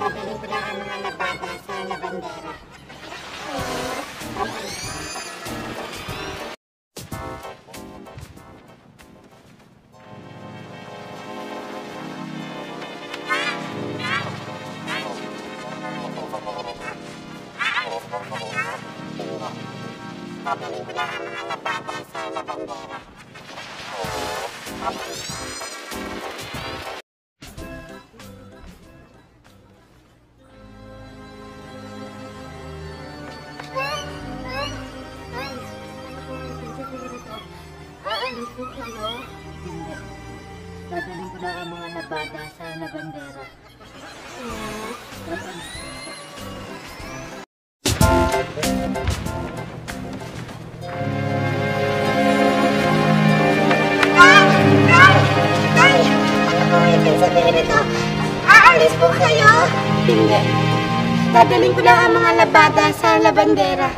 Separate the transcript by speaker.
Speaker 1: Dadalhin ko lang ang mga labada sa labandera. Dadalhin ko lang ang mga labada sa labandera. Aalis po kayo? Hindi. Dadalhin ko lang ang mga labada sa labandera. Aalis po kayo? Hindi. Dadalhin ko lang ang mga labada sa labandera.